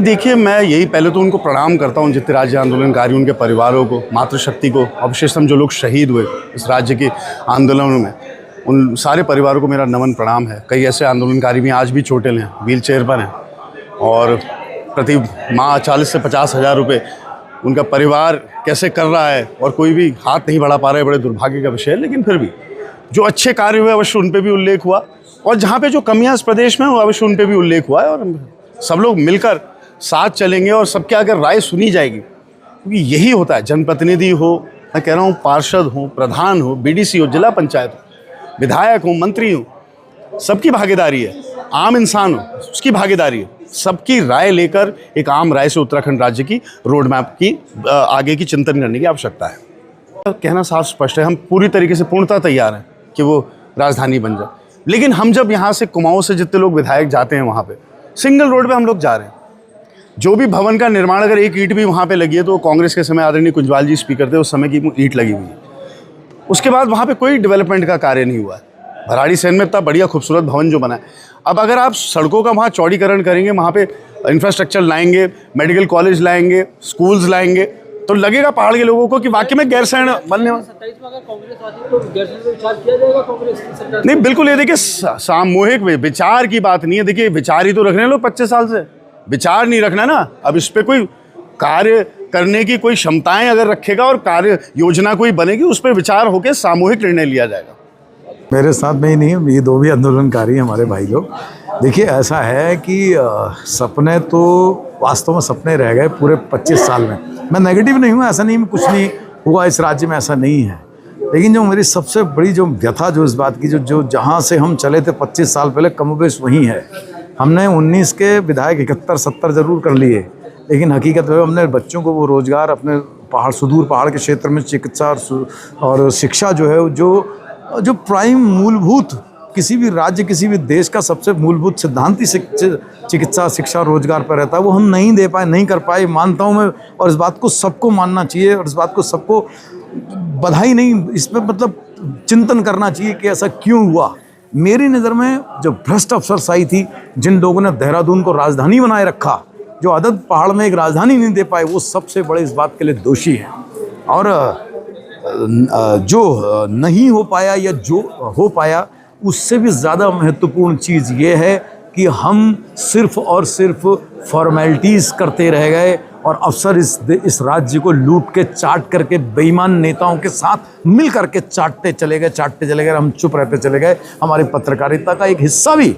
देखिए, मैं यही पहले तो उनको प्रणाम करता हूँ, जितने राज्य आंदोलनकारी, उनके परिवारों को, मातृशक्ति को और विशेषतः जो लोग शहीद हुए इस राज्य के आंदोलनों में, उन सारे परिवारों को मेरा नमन प्रणाम है। कई ऐसे आंदोलनकारी भी आज भी चोटिल हैं, व्हील चेयर पर हैं और प्रति माह 40 से 50 हज़ार रुपये उनका परिवार कैसे कर रहा है और कोई भी हाथ नहीं बढ़ा पा रहा है, बड़े दुर्भाग्य का विषय है। लेकिन फिर भी जो अच्छे कार्य हुए अवश्य उन पर भी उल्लेख हुआ और जहाँ पे जो कमियाँ इस प्रदेश में हो अवश्य उन पर भी उल्लेख हुआ है और सब लोग मिलकर साथ चलेंगे और सबके अगर राय सुनी जाएगी, क्योंकि यही होता है। जनप्रतिनिधि हो, मैं कह रहा हूँ पार्षद हो, प्रधान हो, बीडीसी हो, जिला पंचायत हो, विधायक हो, मंत्री हो, सबकी भागीदारी है। आम इंसान हो, उसकी भागीदारी है। सबकी राय लेकर एक आम राय से उत्तराखंड राज्य की रोड मैप की आगे की चिंतन करने की आवश्यकता है। कहना साफ स्पष्ट है, हम पूरी तरीके से पूर्णतः तैयार हैं कि वो राजधानी बन जाए। लेकिन हम जब यहाँ से कुमाऊँ से जितने लोग विधायक जाते हैं वहाँ पे सिंगल रोड पे हम लोग जा रहे हैं। जो भी भवन का निर्माण, अगर एक ईंट भी वहाँ पे लगी है तो कांग्रेस के समय आदरणीय कुंजवाल जी स्पीकर थे, उस समय की ईंट लगी हुई है। उसके बाद वहाँ पे कोई डेवलपमेंट का कार्य नहीं हुआ है। भराड़ीसैंण में इतना बढ़िया खूबसूरत भवन जो बना है, अब अगर आप सड़कों का वहाँ चौड़ीकरण करेंगे, वहाँ पे इंफ्रास्ट्रक्चर लाएंगे, मेडिकल कॉलेज लाएंगे, स्कूल्स लाएंगे, तो लगेगा पहाड़ के लोगों को कि वाकई में गैरसैंण बनने वाला। नहीं, बिल्कुल। ये देखिए, सामूहिक विचार की बात नहीं है। देखिए, विचार ही तो रखने लोग 25 साल से, विचार नहीं रखना ना। अब इस पर कोई कार्य करने की कोई क्षमताएं अगर रखेगा और कार्य योजना कोई बनेगी, उस पर विचार होकर सामूहिक निर्णय लिया जाएगा। मेरे साथ में ही नहीं, ये दो भी आंदोलनकारी हमारे भाई लोग। देखिए, ऐसा है कि सपने तो वास्तव में सपने रह गए पूरे 25 साल में। मैं नेगेटिव नहीं हूँ, ऐसा नहीं कुछ नहीं हुआ इस राज्य में, ऐसा नहीं है। लेकिन जो मेरी सबसे बड़ी जो व्यथा जो इस बात की, जो जहाँ से हम चले थे 25 साल पहले, कमोबेश वही है। हमने 19 के विधायक 71-70 जरूर कर लिए, लेकिन हकीकत में हमने बच्चों को वो रोजगार अपने सुदूर पहाड़ के क्षेत्र में चिकित्सा और शिक्षा जो है, जो प्राइम मूलभूत किसी भी राज्य, किसी भी देश का सबसे मूलभूत सिद्धांत ही चिकित्सा, शिक्षा, रोजगार पर रहता है, वो हम नहीं दे पाए, नहीं कर पाए, मानता हूँ मैं। और इस बात को सबको मानना चाहिए और इस बात को सबको बधाई नहीं, इस पर मतलब चिंतन करना चाहिए कि ऐसा क्यों हुआ। मेरी नज़र में जो भ्रष्ट अफसरशाही थी, जिन लोगों ने देहरादून को राजधानी बनाए रखा, जो अदद पहाड़ में एक राजधानी नहीं दे पाए, वो सबसे बड़े इस बात के लिए दोषी हैं। और जो नहीं हो पाया या जो हो पाया, उससे भी ज़्यादा महत्वपूर्ण चीज़ ये है कि हम सिर्फ और सिर्फ फॉर्मेलिटीज़ करते रह गए और अफसर इस राज्य को लूट के चाट करके बेईमान नेताओं के साथ मिल करके चाटते चले गए। हम चुप रहते चले गए। हमारी पत्रकारिता का एक हिस्सा भी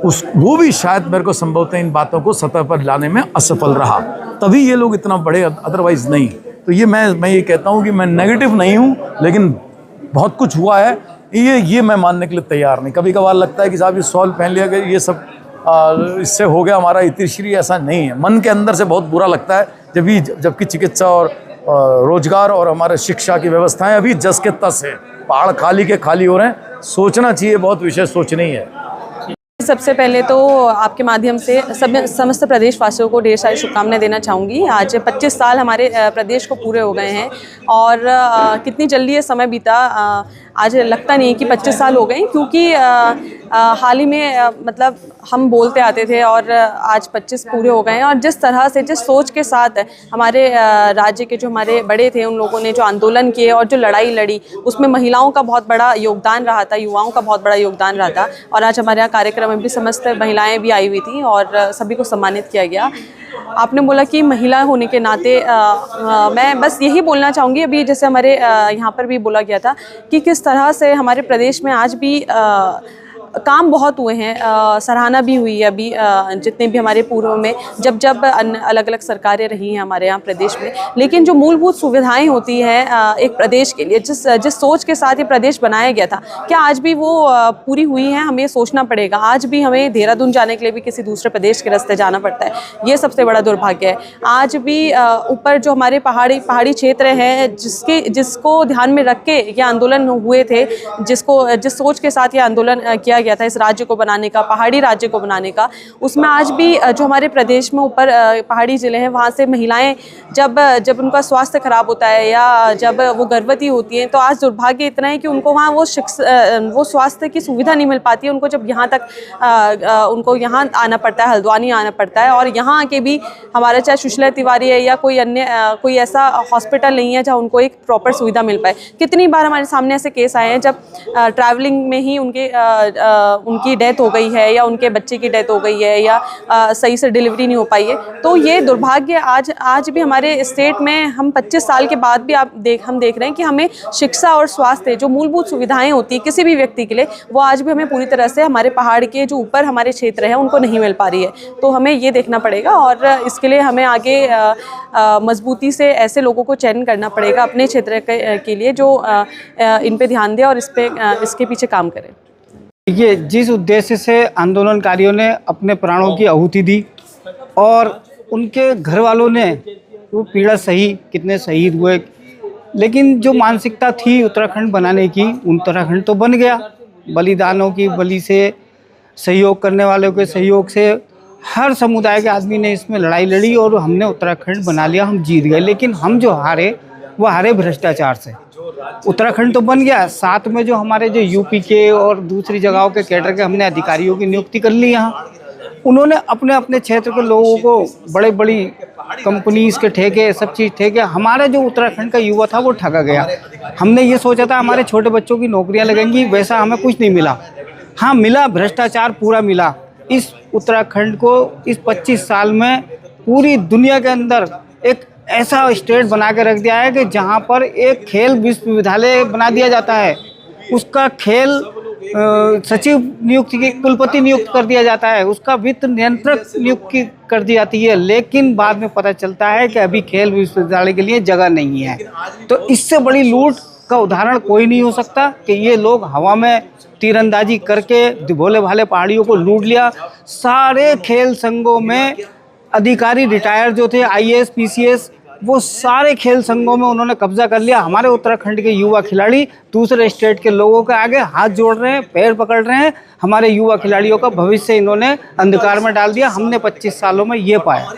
वो भी शायद मेरे को संभवतः इन बातों को सतह पर लाने में असफल रहा, तभी ये लोग इतना बड़े, अदरवाइज नहीं। तो ये मैं ये कहता हूँ कि मैं नेगेटिव नहीं हूँ, लेकिन बहुत कुछ हुआ है, ये मैं मानने के लिए तैयार नहीं। कभी कभार लगता है कि साहब ये सॉल्व पहन लिया गया, ये सब इससे हो गया हमारा इतिश्री, ऐसा नहीं है। मन के अंदर से बहुत बुरा लगता है जबकि चिकित्सा और रोजगार और हमारे शिक्षा की व्यवस्थाएं अभी जस के तस है। पहाड़ खाली के खाली हो रहे हैं। सोचना चाहिए, बहुत विषय सोचना ही है। सबसे पहले तो आपके माध्यम से समस्त प्रदेशवासियों को ढेर सारी शुभकामनाएं देना चाहूँगी। आज 25 साल हमारे प्रदेश को पूरे हो गए हैं और कितनी जल्दी ये समय बीता, आज लगता नहीं कि 25 साल हो गए, क्योंकि हाल ही में मतलब हम बोलते आते थे और आज 25 पूरे हो गए हैं। और जिस तरह से, जिस सोच के साथ हमारे राज्य के जो हमारे बड़े थे, उन लोगों ने जो आंदोलन किए और जो लड़ाई लड़ी, उसमें महिलाओं का बहुत बड़ा योगदान रहा था, युवाओं का बहुत बड़ा योगदान रहा था। और आज हमारे यहाँ कार्यक्रम में भी समस्त महिलाएं भी आई हुई थी और सभी को सम्मानित किया गया। आपने बोला कि महिला होने के नाते मैं बस यही बोलना चाहूँगी, अभी जैसे हमारे यहाँ पर भी बोला गया था कि किस तरह से हमारे प्रदेश में आज भी काम बहुत हुए हैं, सराहना भी हुई है अभी जितने भी हमारे पूर्व में जब अलग अलग सरकारें रही हैं हमारे यहाँ प्रदेश में। लेकिन जो मूलभूत सुविधाएं होती हैं एक प्रदेश के लिए, जिस सोच के साथ ये प्रदेश बनाया गया था, क्या आज भी वो पूरी हुई हैं? हमें ये सोचना पड़ेगा। आज भी हमें देहरादून जाने के लिए भी किसी दूसरे प्रदेश के रास्ते जाना पड़ता है, ये सबसे बड़ा दुर्भाग्य है। आज भी ऊपर जो हमारे पहाड़ी क्षेत्र हैं, जिसको ध्यान में रख के ये आंदोलन हुए थे, जिस सोच के साथ ये आंदोलन किया लिया गया था इस राज्य को बनाने का, पहाड़ी राज्य को बनाने का, उसमें आज भी जो हमारे प्रदेश में ऊपर पहाड़ी ज़िले हैं वहाँ से महिलाएं जब उनका स्वास्थ्य खराब होता है या जब वो गर्भवती होती हैं, तो आज दुर्भाग्य इतना है कि उनको वहाँ वो स्वास्थ्य की सुविधा नहीं मिल पाती है। उनको जब यहाँ तक उनको यहाँ आना पड़ता है, हल्द्वानी आना पड़ता है, और यहाँ आके भी हमारा चाहे सुशीला तिवारी है या कोई अन्य कोई ऐसा हॉस्पिटल नहीं है जहाँ उनको एक प्रॉपर सुविधा मिल पाए। कितनी बार हमारे सामने ऐसे केस आए हैं जब ट्रैवलिंग में ही उनकी डेथ हो गई है या उनके बच्चे की डेथ हो गई है या सही से डिलीवरी नहीं हो पाई है। तो ये दुर्भाग्य आज भी हमारे स्टेट में हम 25 साल के बाद भी हम देख रहे हैं कि हमें शिक्षा और स्वास्थ्य जो मूलभूत सुविधाएं होती है किसी भी व्यक्ति के लिए, वो आज भी हमें पूरी तरह से हमारे पहाड़ के जो ऊपर हमारे क्षेत्र हैं उनको नहीं मिल पा रही है। तो हमें ये देखना पड़ेगा और इसके लिए हमें आगे मजबूती से ऐसे लोगों को चयन करना पड़ेगा अपने क्षेत्र के लिए जो इन पे ध्यान दे और इसके पीछे काम करें। देखिए, जिस उद्देश्य से आंदोलनकारियों ने अपने प्राणों की आहुति दी और उनके घर वालों ने वो पीड़ा सही, कितने शहीद हुए, लेकिन जो मानसिकता थी उत्तराखंड बनाने की, उत्तराखंड तो बन गया। बलिदानों की बलि से, सहयोग करने वालों के सहयोग से हर समुदाय के आदमी ने इसमें लड़ाई लड़ी और हमने उत्तराखंड बना लिया, हम जीत गए। लेकिन हम जो हारे वो हारे भ्रष्टाचार से। उत्तराखंड तो बन गया, साथ में जो हमारे जो यूपी के और दूसरी जगहों के कैडर के हमने अधिकारियों की नियुक्ति कर ली यहाँ। उन्होंने अपने अपने क्षेत्र के लोगों को बड़े बड़ी कंपनीज के ठेके, सब चीज़ ठेके, हमारा जो उत्तराखंड का युवा था वो ठगा गया। हमने ये सोचा था हमारे छोटे बच्चों की नौकरियां लगेंगी, वैसा हमें कुछ नहीं मिला। हाँ मिला, भ्रष्टाचार पूरा मिला। इस उत्तराखंड को इस 25 साल में पूरी दुनिया के अंदर एक ऐसा स्टेट बना के रख दिया है कि जहाँ पर एक खेल विश्वविद्यालय बना दिया जाता है, उसका खेल सचिव नियुक्ति, कुलपति नियुक्त कर दिया जाता है, उसका वित्त नियंत्रक नियुक्ति कर दी जाती है, लेकिन बाद में पता चलता है कि अभी खेल विश्वविद्यालय के लिए जगह नहीं है। तो इससे बड़ी लूट का उदाहरण कोई नहीं हो सकता कि ये लोग हवा में तीरंदाजी करके भोले भाले पहाड़ियों को लूट लिया। सारे खेल संघों में अधिकारी रिटायर जो थे, IAS PCS, वो सारे खेल संघों में उन्होंने कब्जा कर लिया। हमारे उत्तराखंड के युवा खिलाड़ी दूसरे स्टेट के लोगों के आगे हाथ जोड़ रहे हैं, पैर पकड़ रहे हैं। हमारे युवा खिलाड़ियों का भविष्य इन्होंने अंधकार में डाल दिया। हमने 25 सालों में ये पाया।